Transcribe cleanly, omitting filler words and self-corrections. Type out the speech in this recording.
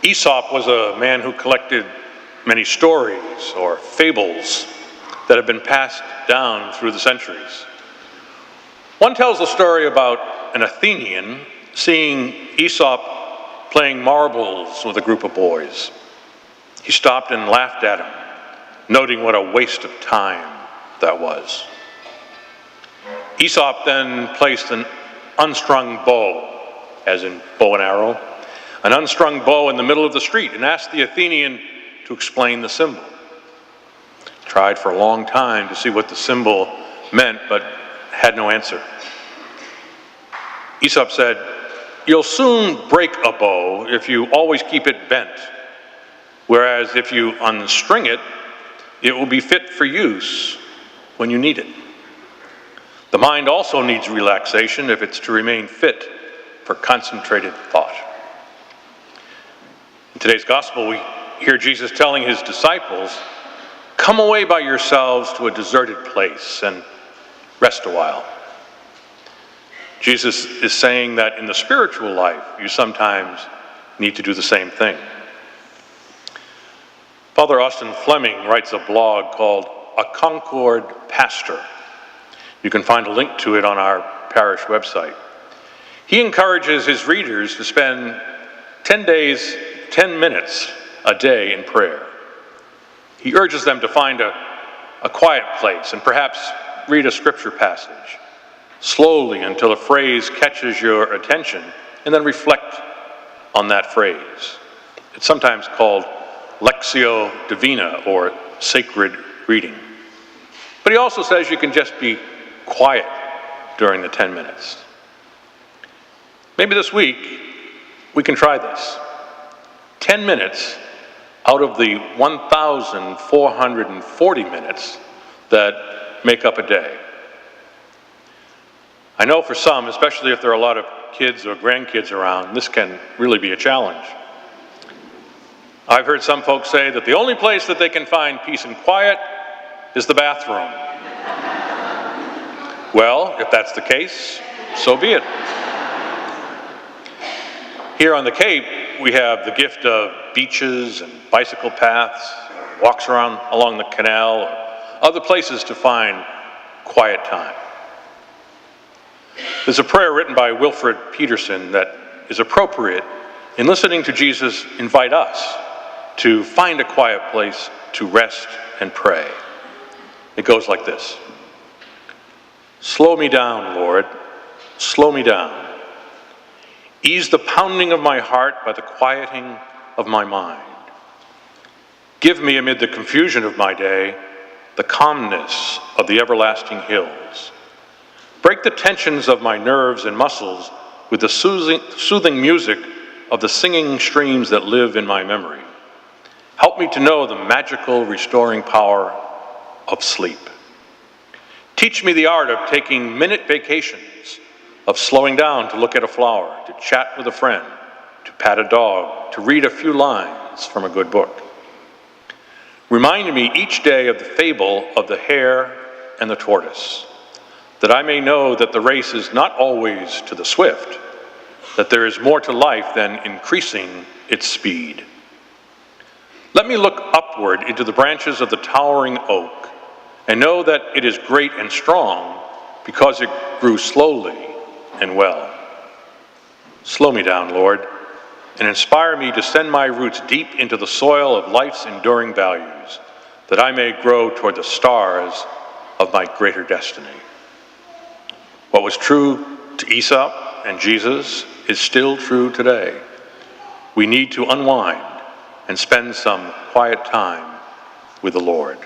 Aesop was a man who collected many stories or fables that have been passed down through the centuries. One tells the story about an Athenian seeing Aesop playing marbles with a group of boys. He stopped and laughed at him, noting what a waste of time that was. Aesop then placed an unstrung bow, as in bow and arrow, an unstrung bow in the middle of the street, and asked the Athenian to explain the symbol. Tried for a long time to see what the symbol meant, but had no answer. Aesop said, "You'll soon break a bow if you always keep it bent, whereas if you unstring it, it will be fit for use when you need it." The mind also needs relaxation if it's to remain fit for concentrated thought. In today's gospel, we hear Jesus telling his disciples, "Come away by yourselves to a deserted place and rest a while." Jesus is saying that in the spiritual life, you sometimes need to do the same thing. Father Austin Fleming writes a blog called A Concord Pastor. You can find a link to it on our parish website. He encourages his readers to spend 10 days, 10 minutes a day in prayer. He urges them to find a quiet place and perhaps read a scripture passage slowly until a phrase catches your attention, and then reflect on that phrase. It's sometimes called Lectio Divina, or sacred reading. But he also says you can just be quiet during the 10 minutes. Maybe this week we can try this. 10 minutes out of the 1,440 minutes that make up a day. I know for some, especially if there are a lot of kids or grandkids around, this can really be a challenge. I've heard some folks say that the only place that they can find peace and quiet is the bathroom. Well, if that's the case, so be it. Here on the Cape, we have the gift of beaches and bicycle paths, walks around along the canal, or other places to find quiet time. There's a prayer written by Wilfred Peterson that is appropriate in listening to Jesus invite us to find a quiet place to rest and pray. It goes like this. Slow me down, Lord, slow me down. Ease the pounding of my heart by the quieting of my mind. Give me, amid the confusion of my day, the calmness of the everlasting hills. Break the tensions of my nerves and muscles with the soothing music of the singing streams that live in my memory. Help me to know the magical restoring power of sleep. Teach me the art of taking minute vacations, of slowing down to look at a flower, to chat with a friend, to pat a dog, to read a few lines from a good book. Remind me each day of the fable of the hare and the tortoise, that I may know that the race is not always to the swift, that there is more to life than increasing its speed. Let me look upward into the branches of the towering oak and know that it is great and strong because it grew slowly and well. Slow me down, Lord, and inspire me to send my roots deep into the soil of life's enduring values, that I may grow toward the stars of my greater destiny. What was true to Aesop and Jesus is still true today. We need to unwind and spend some quiet time with the Lord.